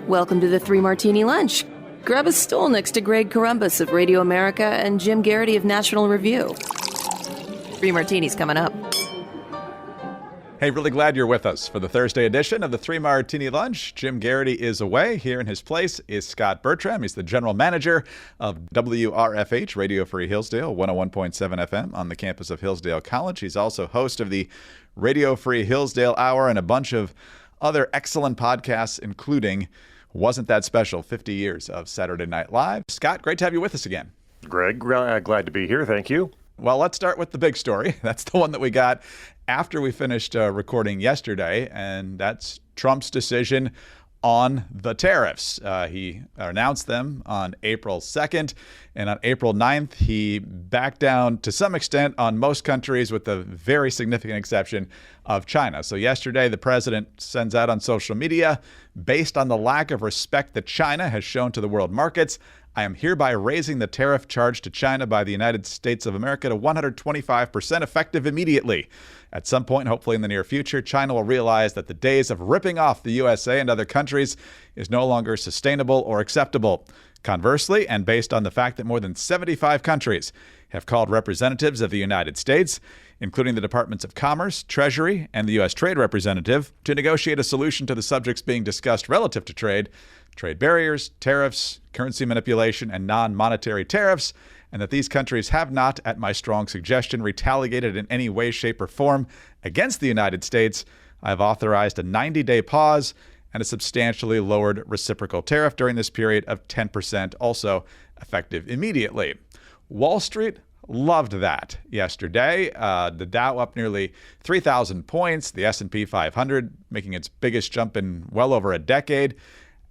Welcome to the Three Martini Lunch. Grab a stool next to Greg Columbus of Radio America and Jim Garrity of National Review. Three Martinis coming up. Hey, really glad you're with us for the Thursday edition of the Three Martini Lunch. Jim Garrity is away. Here in his place is Scott Bertram. He's the general manager of WRFH, Radio Free Hillsdale, 101.7 FM on the campus of Hillsdale College. He's also host of the Radio Free Hillsdale Hour and a bunch of other excellent podcasts, including Wasn't That Special, 50 Years of Saturday Night Live. Scott, great to have you with us again. Greg, glad to be here. Thank you. Well, let's start with the big story. That's the one that we got after we finished recording yesterday, and that's Trump's decision on the tariffs. He announced them on April 2nd, and on April 9th, he backed down to some extent on most countries with the very significant exception of China. So yesterday, the president sends out on social media, based on the lack of respect that China has shown to the world markets, I am hereby raising the tariff charge to China by the United States of America to 125% effective immediately. At some point, hopefully in the near future, China will realize that the days of ripping off the USA and other countries is no longer sustainable or acceptable. Conversely, and based on the fact that more than 75 countries have called representatives of the United States, including the Departments of Commerce, Treasury, and the U.S. Trade Representative, to negotiate a solution to the subjects being discussed relative to trade barriers, tariffs, currency manipulation, and non-monetary tariffs, and that these countries have not, at my strong suggestion, retaliated in any way, shape, or form against the United States, I have authorized a 90-day pause and a substantially lowered reciprocal tariff during this period of 10%, also effective immediately. Wall Street loved that yesterday. The Dow up nearly 3,000 points, the S&P 500 making its biggest jump in well over a decade.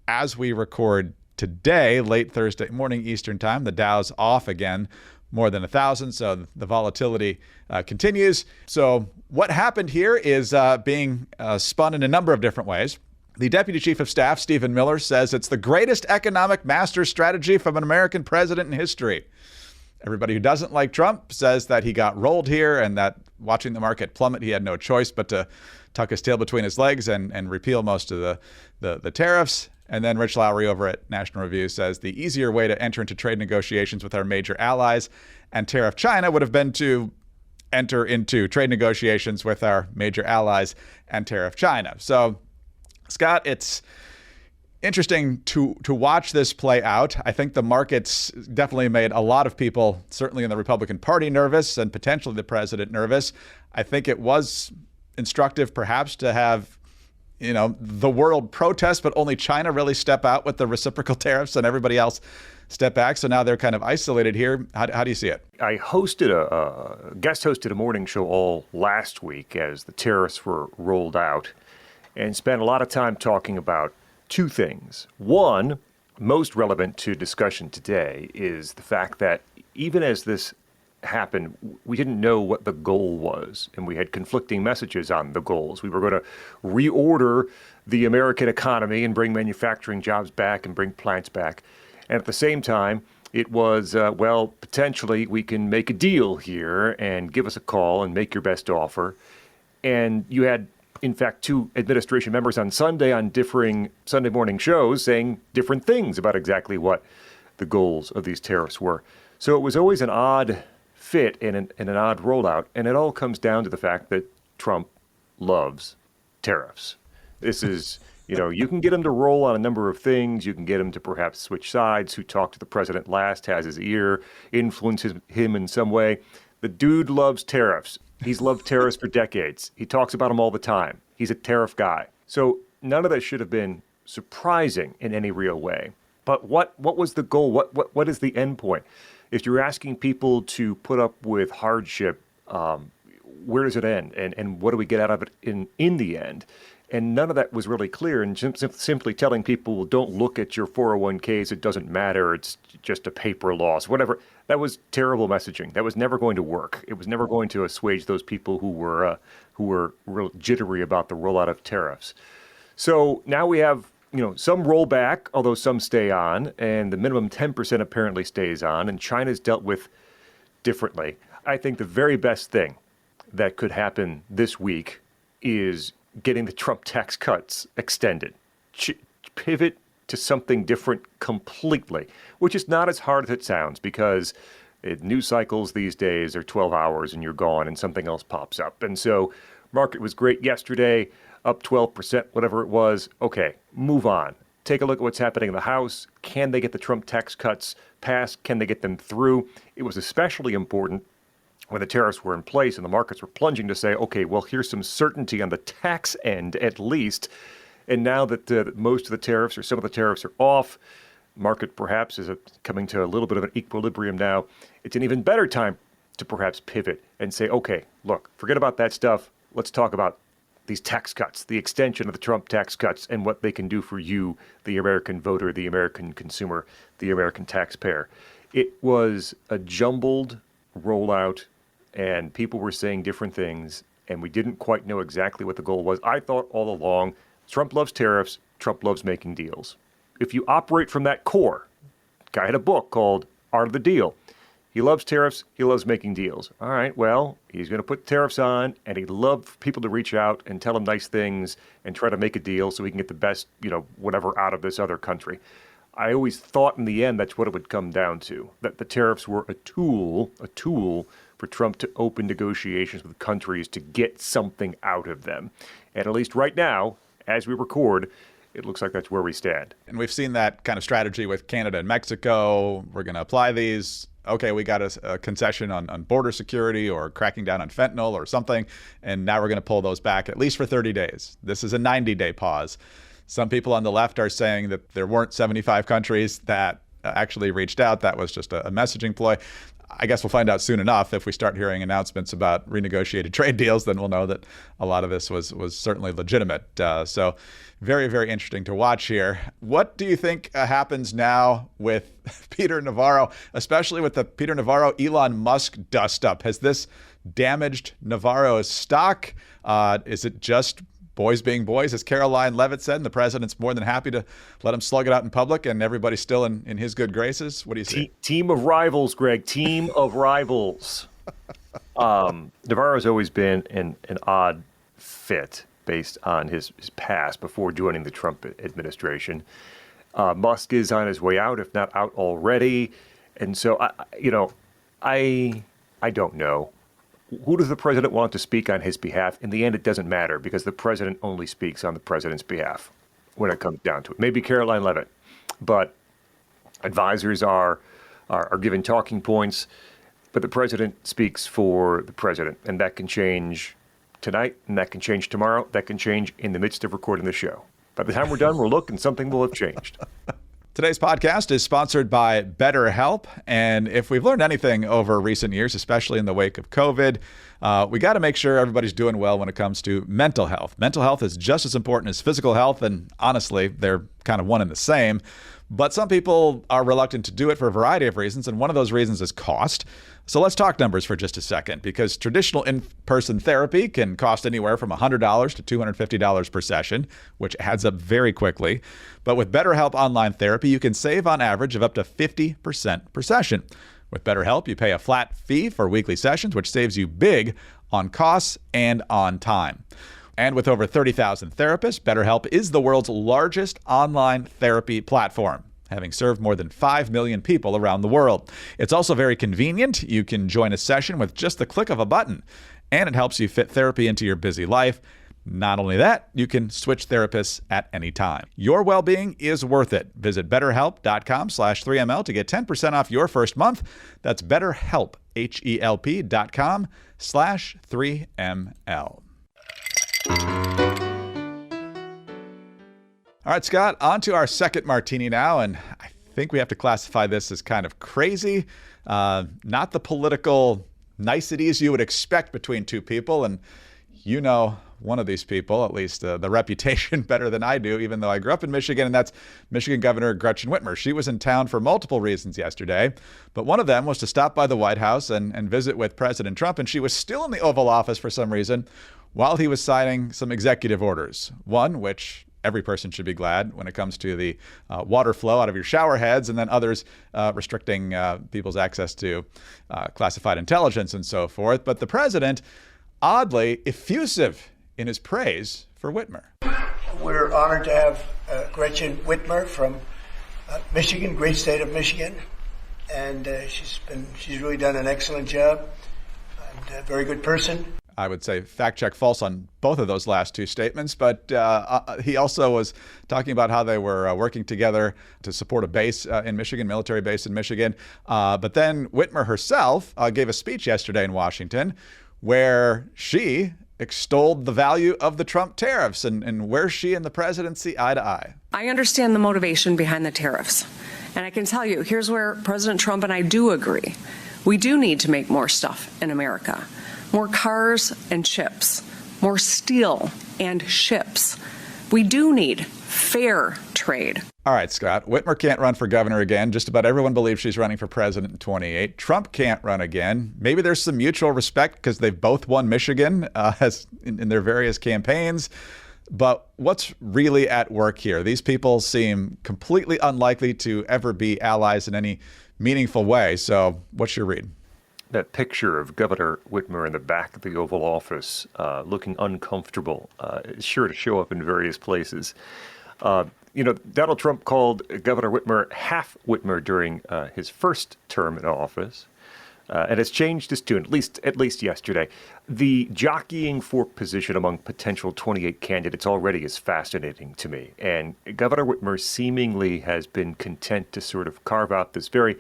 As we record today, late Thursday morning Eastern time, the Dow's off again, more than 1,000. So the volatility continues. So what happened here is being spun in a number of different ways. The Deputy Chief of Staff, Stephen Miller, says it's the greatest economic master strategy from an American president in history. Everybody who doesn't like Trump says that he got rolled here and that watching the market plummet, he had no choice but to tuck his tail between his legs and repeal most of the tariffs. And then Rich Lowry over at National Review says the easier way to enter into trade negotiations with our major allies and tariff China would have been to enter into trade negotiations with our major allies and tariff China. So, Scott, it's interesting to watch this play out. I think the markets definitely made a lot of people, certainly in the Republican Party, nervous and potentially the president nervous. I think it was instructive perhaps to have the world protest, but only China really step out with the reciprocal tariffs and everybody else step back. So now they're kind of isolated here. How do you see it? I guest hosted a morning show all last week as the tariffs were rolled out and spent a lot of time talking about two things. One, most relevant to discussion today, is the fact that even as this happened, we didn't know what the goal was, and we had conflicting messages on the goals. We were going to reorder the American economy and bring manufacturing jobs back and bring plants back. And at the same time, it was, potentially we can make a deal here and give us a call and make your best offer. And you had, in fact, two administration members on Sunday on differing Sunday morning shows saying different things about exactly what the goals of these tariffs were. So it was always an odd fit and an odd rollout, and it all comes down to the fact that Trump loves tariffs. This is, you can get him to roll on a number of things. You can get him to perhaps switch sides. Who talked to the president last has his ear, influences him in some way. The dude loves tariffs. He's loved tariffs for decades. He talks about them all the time. He's a tariff guy. So none of that should have been surprising in any real way. But what was the goal? What is the end point? If you're asking people to put up with hardship, where does it end? And what do we get out of it in the end? And none of that was really clear. And simply telling people, well, don't look at your 401ks, it doesn't matter, it's just a paper loss, whatever. That was terrible messaging. That was never going to work. It was never going to assuage those people who were real jittery about the rollout of tariffs. So now we have some roll back, although some stay on, and the minimum 10% apparently stays on, and China's dealt with differently. I think the very best thing that could happen this week is getting the Trump tax cuts extended. Pivot to something different completely, which is not as hard as it sounds because news cycles these days are 12 hours and you're gone and something else pops up. And so market was great yesterday, up 12%, whatever it was. Okay, move on. Take a look at what's happening in the House. Can they get the Trump tax cuts passed? Can they get them through? It was especially important when the tariffs were in place and the markets were plunging to say, okay, well, here's some certainty on the tax end at least. And now that most of the tariffs or some of the tariffs are off, market perhaps is coming to a little bit of an equilibrium now. It's an even better time to perhaps pivot and say, okay, look, forget about that stuff. Let's talk about these tax cuts, the extension of the Trump tax cuts and what they can do for you, the American voter, the American consumer, the American taxpayer. It was a jumbled rollout and people were saying different things and we didn't quite know exactly what the goal was. I thought all along, Trump loves tariffs, Trump loves making deals. If you operate from that core, guy had a book called Art of the Deal. He loves tariffs. He loves making deals. All right, well, he's going to put tariffs on, and he'd love for people to reach out and tell him nice things and try to make a deal so he can get the best, whatever out of this other country. I always thought in the end that's what it would come down to, that the tariffs were a tool for Trump to open negotiations with countries to get something out of them. And at least right now, as we record, it looks like that's where we stand. And we've seen that kind of strategy with Canada and Mexico. We're going to apply these. Okay, we got a concession on border security or cracking down on fentanyl or something, and now we're going to pull those back at least for 30 days. This is a 90-day pause. Some people on the left are saying that there weren't 75 countries that actually reached out. That was just a messaging ploy. I guess we'll find out soon enough. If we start hearing announcements about renegotiated trade deals, then we'll know that a lot of this was certainly legitimate. So very, very interesting to watch here. What do you think happens now with Peter Navarro, especially with the Peter Navarro-Elon Musk dust-up? Has this damaged Navarro's stock? Is it just boys being boys, as Caroline Levitt said, and the president's more than happy to let him slug it out in public and everybody's still in his good graces? What do you see? Team of rivals, Greg. Team of rivals. Navarro's always been an odd fit based on his past before joining the Trump administration. Musk is on his way out, if not out already. And so, I don't know. Who does the president want to speak on his behalf? In the end, it doesn't matter because the president only speaks on the president's behalf when it comes down to it. Maybe Caroline Levitt, but advisors are given talking points, but the president speaks for the president, and that can change tonight, and that can change tomorrow, that can change in the midst of recording the show. By the time we're done, we'll look and something will have changed. Today's podcast is sponsored by BetterHelp. And if we've learned anything over recent years, especially in the wake of COVID, we got to make sure everybody's doing well when it comes to mental health. Mental health is just as important as physical health. And honestly, they're kind of one and the same. But some people are reluctant to do it for a variety of reasons. And one of those reasons is cost. So let's talk numbers for just a second, because traditional in-person therapy can cost anywhere from $100 to $250 per session, which adds up very quickly. But with BetterHelp Online Therapy, you can save on average of up to 50% per session. With BetterHelp, you pay a flat fee for weekly sessions, which saves you big on costs and on time. And with over 30,000 therapists, BetterHelp is the world's largest online therapy platform, having served more than 5 million people around the world. It's also very convenient. You can join a session with just the click of a button, and it helps you fit therapy into your busy life. Not only that, you can switch therapists at any time. Your well-being is worth it. Visit betterhelp.com/3ML to get 10% off your first month. That's betterhelp, HELP.com/3ML. All right, Scott, on to our second martini now, and I think we have to classify this as kind of crazy, not the political niceties you would expect between two people, and you know one of these people, at least the reputation better than I do, even though I grew up in Michigan, and that's Michigan Governor Gretchen Whitmer. She was in town for multiple reasons yesterday, but one of them was to stop by the White House and visit with President Trump, and she was still in the Oval Office for some reason while he was signing some executive orders, one which every person should be glad when it comes to the water flow out of your shower heads, and then others restricting people's access to classified intelligence and so forth. But the president, oddly effusive in his praise for Whitmer. We're honored to have Gretchen Whitmer from Michigan, great state of Michigan, and she's really done an excellent job and a very good person. I would say fact check false on both of those last two statements, but he also was talking about how they were working together to support a base in Michigan, military base in Michigan. But then Whitmer herself gave a speech yesterday in Washington where she extolled the value of the Trump tariffs and where she and the presidency eye to eye. I understand the motivation behind the tariffs. And I can tell you, here's where President Trump and I do agree. We do need to make more stuff in America. More cars and chips, more steel and ships. We do need fair trade. All right, Scott. Whitmer can't run for governor again. Just about everyone believes she's running for president in 28. Trump can't run again. Maybe there's some mutual respect because they've both won Michigan in their various campaigns. But what's really at work here? These people seem completely unlikely to ever be allies in any meaningful way. So what's your read? That picture of Governor Whitmer in the back of the Oval Office looking uncomfortable is sure to show up in various places. Donald Trump called Governor Whitmer half Whitmer during his first term in office. And has changed his tune, at least yesterday. The jockeying for position among potential 28 candidates already is fascinating to me. And Governor Whitmer seemingly has been content to sort of carve out this very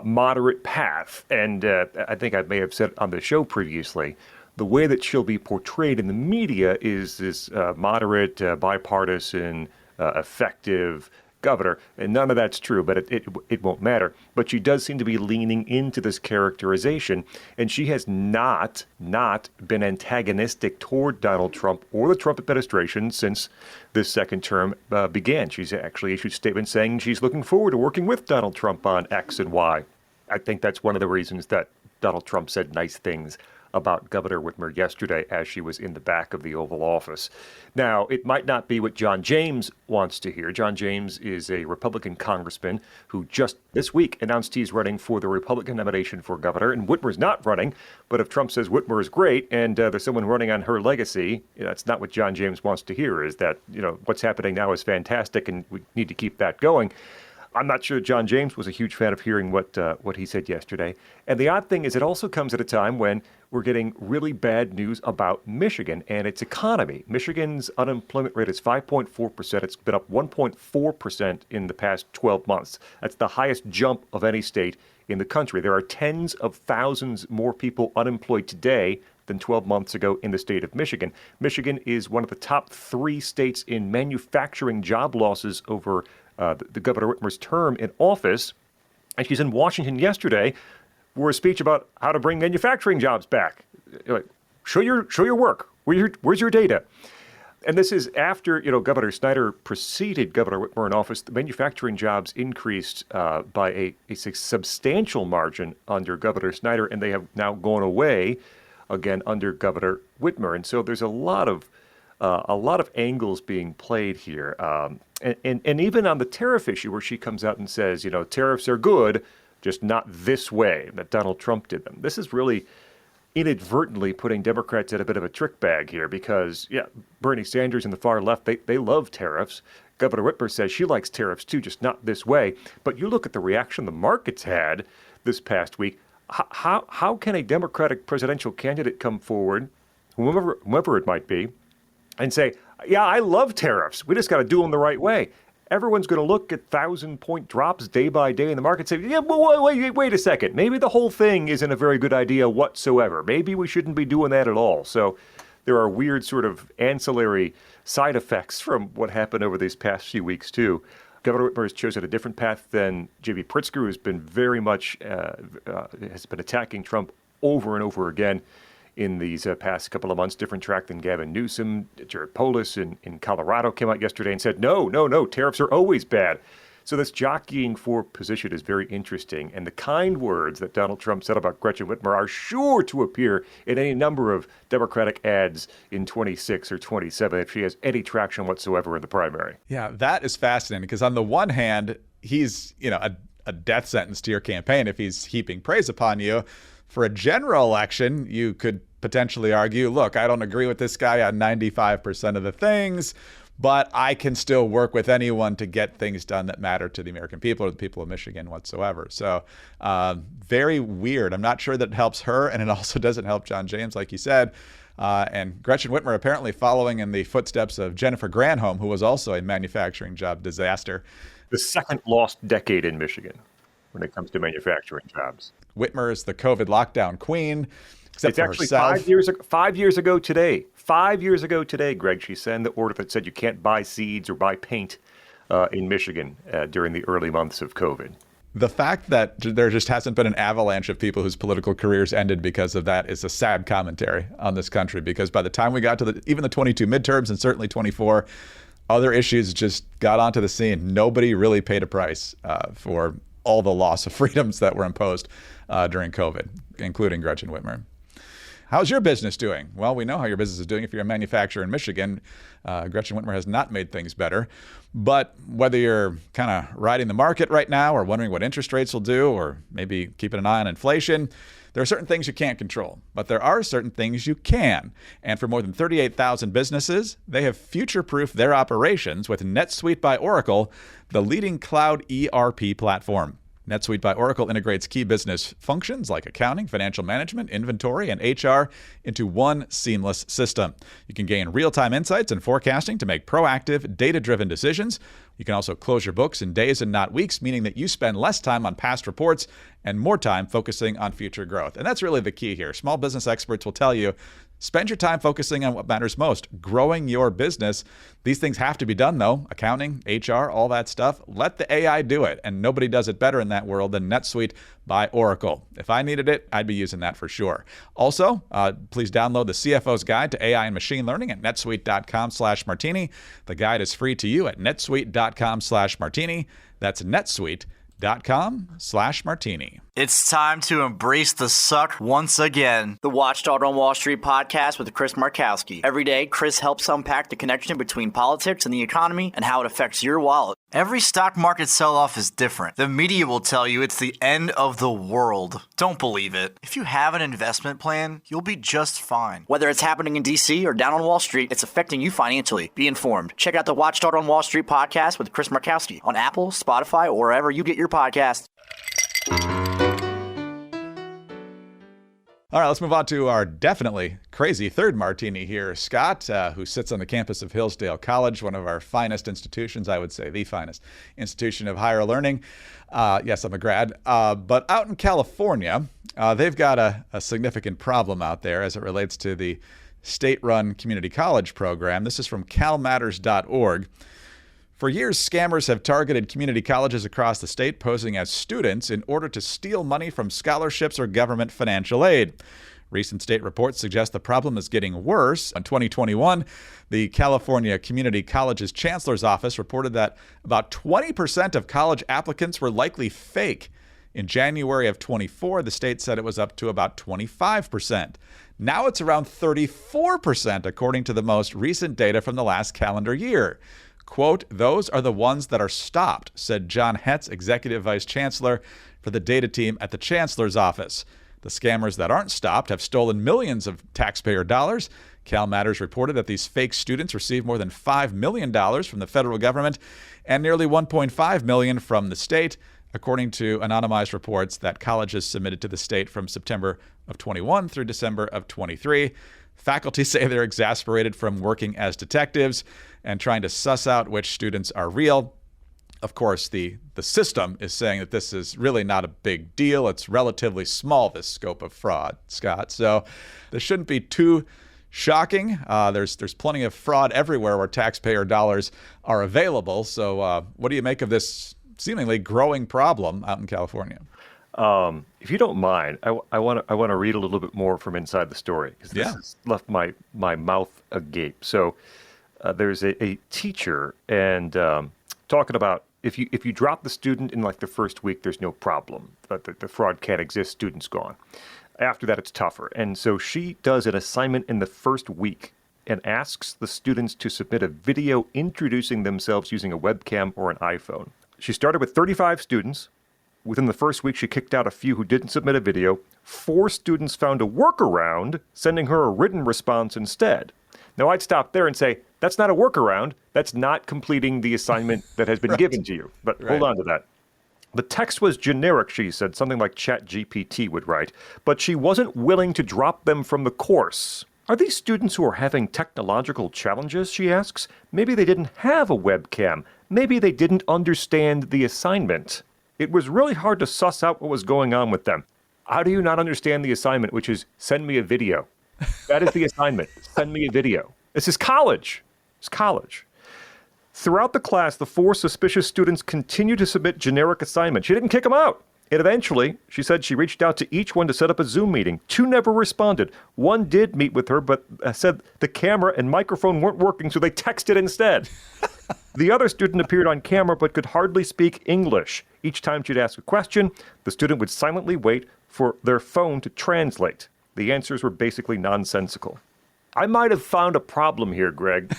moderate path. And I think I may have said on the show previously, the way that she'll be portrayed in the media is this moderate, bipartisan, effective governor. And none of that's true, but it won't matter. But she does seem to be leaning into this characterization. And she has not been antagonistic toward Donald Trump or the Trump administration since this second term began. She's actually issued statements saying she's looking forward to working with Donald Trump on X and Y. I think that's one of the reasons that Donald Trump said nice things about Governor Whitmer yesterday as she was in the back of the Oval Office. Now, it might not be what John James wants to hear. John James is a Republican congressman who just this week announced he's running for the Republican nomination for governor, and Whitmer's not running. But if Trump says Whitmer is great and there's someone running on her legacy, that's not what John James wants to hear, is that, what's happening now is fantastic and we need to keep that going. I'm not sure John James was a huge fan of hearing what he said yesterday. And the odd thing is it also comes at a time when we're getting really bad news about Michigan and its economy. Michigan's unemployment rate is 5.4%. It's been up 1.4% in the past 12 months. That's the highest jump of any state in the country. There are tens of thousands more people unemployed today than 12 months ago in the state of Michigan. Michigan is one of the top 3 states in manufacturing job losses over the Governor Whitmer's term in office. And she's in Washington yesterday for a speech about how to bring manufacturing jobs back. Like, show your work. Where's your data? And this is after, Governor Snyder preceded Governor Whitmer in office. The manufacturing jobs increased by a substantial margin under Governor Snyder, and they have now gone away again under Governor Whitmer. And so there's a lot of angles being played here. And even on the tariff issue where she comes out and says, tariffs are good, just not this way, that Donald Trump did them. This is really inadvertently putting Democrats in a bit of a trick bag here because, Bernie Sanders and the far left, they love tariffs. Governor Whitmer says she likes tariffs too, just not this way. But you look at the reaction the markets had this past week. How can a Democratic presidential candidate come forward, whomever it might be, and say, I love tariffs. We just got to do them the right way. Everyone's going to look at 1,000-point drops day by day in the market and say, wait a second. Maybe the whole thing isn't a very good idea whatsoever. Maybe we shouldn't be doing that at all. So there are weird sort of ancillary side effects from what happened over these past few weeks, too. Governor Whitmer has chosen a different path than J.B. Pritzker, who's been very much has been attacking Trump over and over again in these past couple of months. Different track than Gavin Newsom. Jared Polis in Colorado came out yesterday and said, no, tariffs are always bad. So this jockeying for position is very interesting. And the kind words that Donald Trump said about Gretchen Whitmer are sure to appear in any number of Democratic ads in 26 or 27 if she has any traction whatsoever in the primary. Yeah, that is fascinating because on the one hand, he's, a death sentence to your campaign if he's heaping praise upon you. For a general election, you could potentially argue, look, I don't agree with this guy on 95% of the things, but I can still work with anyone to get things done that matter to the American people or the people of Michigan whatsoever. So very weird. I'm not sure that it helps her, and it also doesn't help John James, like you said. And Gretchen Whitmer apparently following in the footsteps of Jennifer Granholm, who was also a manufacturing job disaster. The second lost decade in Michigan when it comes to manufacturing jobs. Whitmer is the COVID lockdown queen, except it's for actually herself. 5 years ago today. 5 years ago today, Greg, she signed the order that said you can't buy seeds or buy paint in Michigan during the early months of COVID. The fact that there just hasn't been an avalanche of people whose political careers ended because of that is a sad commentary on this country, because by the time we got to even the 22 midterms and certainly 24, other issues just got onto the scene. Nobody really paid a price for all the loss of freedoms that were imposed during COVID, including Gretchen Whitmer. How's your business doing? Well, we know how your business is doing. If you're a manufacturer in Michigan, Gretchen Whitmer has not made things better. But whether you're kind of riding the market right now or wondering what interest rates will do, or maybe keeping an eye on inflation, there are certain things you can't control, but there are certain things you can. And for more than 38,000 businesses, they have future-proofed their operations with NetSuite by Oracle, the leading cloud ERP platform. NetSuite by Oracle integrates key business functions like accounting, financial management, inventory, and HR into one seamless system. You can gain real-time insights and forecasting to make proactive, data-driven decisions. You can also close your books in days and not weeks, meaning that you spend less time on past reports and more time focusing on future growth. And that's really the key here. Small business experts will tell you, spend your time focusing on what matters most, growing your business. These things have to be done, though. Accounting, HR, all that stuff. Let the AI do it. And nobody does it better in that world than NetSuite by Oracle. If I needed it, I'd be using that for sure. Also, please download the CFO's Guide to AI and Machine Learning at netsuite.com/martini. The guide is free to you at netsuite.com/martini. That's netsuite.com/martini. It's time to embrace the suck once again. The Watchdog on Wall Street podcast with Chris Markowski. Every day, Chris helps unpack the connection between politics and the economy and how it affects your wallet. Every stock market sell-off is different. The media will tell you it's the end of the world. Don't believe it. If you have an investment plan, you'll be just fine. Whether it's happening in D.C. or down on Wall Street, it's affecting you financially. Be informed. Check out the Watchdog on Wall Street podcast with Chris Markowski on Apple, Spotify, or wherever you get your podcasts. All right, let's move on to our definitely crazy third martini here. Scott, who sits on the campus of Hillsdale College, one of our finest institutions, I would say the finest institution of higher learning. Yes, I'm a grad. But out in California, they've got a significant problem out there as it relates to the state-run community college program. This is from calmatters.org. For years, scammers have targeted community colleges across the state, posing as students in order to steal money from scholarships or government financial aid. Recent state reports suggest the problem is getting worse. In 2021, the California Community Colleges Chancellor's Office reported that about 20% of college applicants were likely fake. In January of 24, the state said it was up to about 25%. Now it's around 34%, according to the most recent data from the last calendar year. Quote, those are the ones that are stopped, said John Hetz, Executive Vice Chancellor for the data team at the Chancellor's Office. The scammers that aren't stopped have stolen millions of taxpayer dollars. Cal Matters reported that these fake students received more than $5 million from the federal government and nearly $1.5 million from the state, according to anonymized reports that colleges submitted to the state from September of 21 through December of 23. Faculty say they're exasperated from working as detectives and trying to suss out which students are real. Of course, the system is saying that this is really not a big deal. It's relatively small, this scope of fraud, Scott. So this shouldn't be too shocking. There's plenty of fraud everywhere where taxpayer dollars are available. So what do you make of this seemingly growing problem out in California? If you don't mind, I want to read a little bit more from inside the story because this has left my mouth agape. So there's a teacher and talking about if you drop the student in like the first week, there's no problem. The fraud can't exist. Student's gone. After that, it's tougher. And so she does an assignment in the first week and asks the students to submit a video introducing themselves using a webcam or an iPhone. She started with 35 students. Within the first week, she kicked out a few who didn't submit a video. 4 students found a workaround, sending her a written response instead. Now, I'd stop there and say, that's not a workaround. That's not completing the assignment that has been given to you. But hold on to that. The text was generic, she said, something like ChatGPT would write, but she wasn't willing to drop them from the course. Are these students who are having technological challenges, she asks? Maybe they didn't have a webcam. Maybe they didn't understand the assignment. It was really hard to suss out what was going on with them. How do you not understand the assignment, which is send me a video? That is the assignment. Send me a video. This is college. It's college. Throughout the class, the 4 suspicious students continued to submit generic assignments. She didn't kick them out. And eventually, she said she reached out to each one to set up a Zoom meeting. 2 never responded. 1 did meet with her, but said the camera and microphone weren't working, so they texted instead. The other student appeared on camera but could hardly speak English. Each time she'd ask a question, the student would silently wait for their phone to translate. The answers were basically nonsensical. I might have found a problem here, Greg,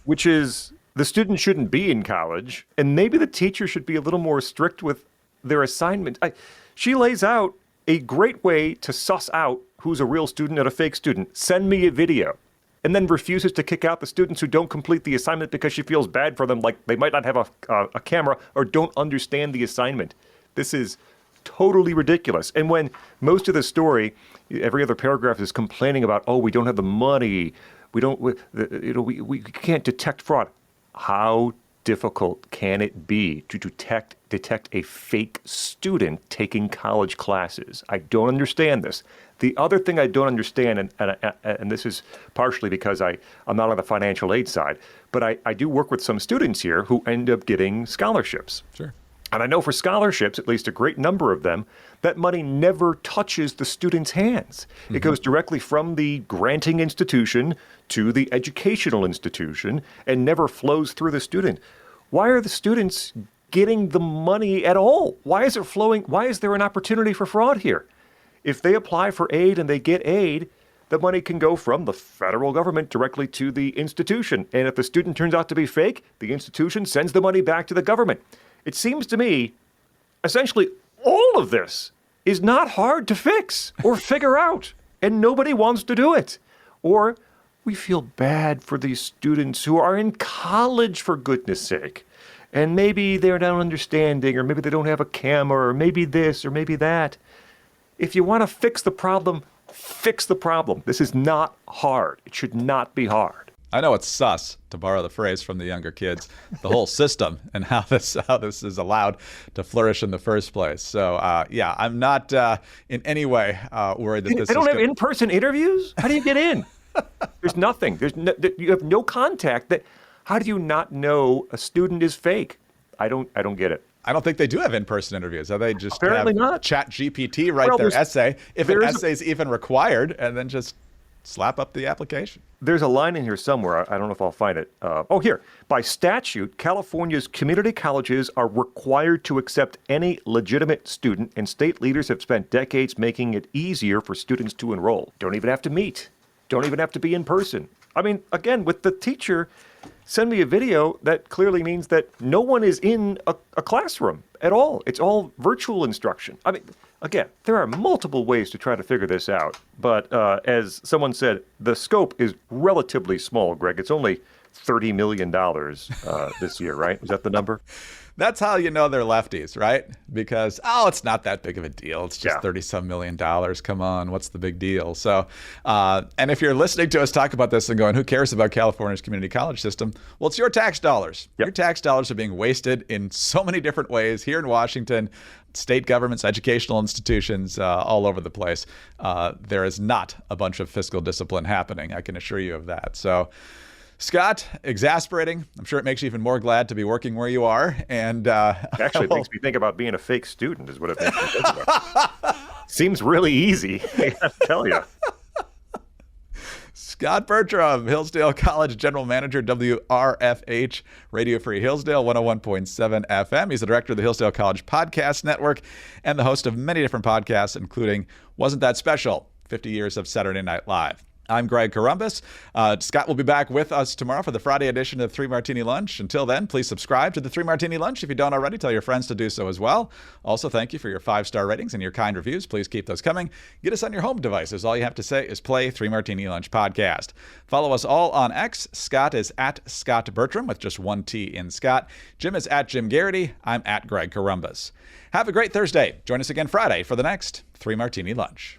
which is the student shouldn't be in college, and maybe the teacher should be a little more strict with their assignment. She lays out a great way to suss out who's a real student and a fake student. Send me a video. And then refuses to kick out the students who don't complete the assignment because she feels bad for them, like they might not have a camera or don't understand the assignment. This is totally ridiculous. And when most of the story, every other paragraph is complaining about, oh, we don't have the money, we can't detect fraud. How difficult can it be to detect a fake student taking college classes? I don't understand this. The other thing I don't understand, and this is partially because I'm not on the financial aid side, but I do work with some students here who end up getting scholarships. Sure. And I know for scholarships, at least a great number of them, that money never touches the student's hands. Mm-hmm. It goes directly from the granting institution to the educational institution and never flows through the student. Why are the students getting the money at all? Why is it flowing? Why is there an opportunity for fraud here? If they apply for aid and they get aid, the money can go from the federal government directly to the institution. And if the student turns out to be fake, the institution sends the money back to the government. It seems to me, essentially, all of this is not hard to fix or figure out, and nobody wants to do it. Or we feel bad for these students who are in college, for goodness sake. And maybe they're not understanding, or maybe they don't have a camera, or maybe this, or maybe that. If you want to fix the problem, fix the problem. This is not hard. It should not be hard. I know it's sus, to borrow the phrase from the younger kids, the whole system and how this is allowed to flourish in the first place. So, yeah, I'm not in any way worried that this They don't have in-person interviews? How do you get in? There's nothing. You have no contact. How do you not know a student is fake? I don't get it. I don't think they do have in-person interviews. They just Apparently have not. ChatGPT write their essay, if an essay is even required, and then just slap up the application. There's a line in here somewhere. I don't know if I'll find it. Here. By statute, California's community colleges are required to accept any legitimate student, and state leaders have spent decades making it easier for students to enroll. Don't even have to meet. Don't even have to be in person. I mean, again, with the teacher, send me a video, that clearly means that no one is in a classroom at all. It's all virtual instruction. I mean, again, there are multiple ways to try to figure this out. But as someone said, the scope is relatively small, Greg. It's only $30 million this year, right? Is that the number? That's how you know they're lefties, right? Because, it's not that big of a deal. It's just $30-some million. Come on, what's the big deal? So, and if you're listening to us talk about this and going, who cares about California's community college system? Well, it's your tax dollars. Yep. Your tax dollars are being wasted in so many different ways here in Washington, state governments, educational institutions, all over the place. There is not a bunch of fiscal discipline happening. I can assure you of that. So, Scott, exasperating. I'm sure it makes you even more glad to be working where you are. And actually, it makes me think about being a fake student is what it makes me think about. Seems really easy, I gotta tell you. Scott Bertram, Hillsdale College General Manager, WRFH, Radio Free Hillsdale, 101.7 FM. He's the director of the Hillsdale College Podcast Network and the host of many different podcasts, including Wasn't That Special? 50 Years of Saturday Night Live. I'm Greg Corombos. Scott will be back with us tomorrow for the Friday edition of 3 Martini Lunch. Until then, please subscribe to the 3 Martini Lunch. If you don't already, tell your friends to do so as well. Also, thank you for your 5-star ratings and your kind reviews. Please keep those coming. Get us on your home devices. All you have to say is play 3 Martini Lunch podcast. Follow us all on X. Scott is at Scott Bertram with just 1 T in Scott. Jim is at Jim Garrity. I'm at Greg Corombos. Have a great Thursday. Join us again Friday for the next 3 Martini Lunch.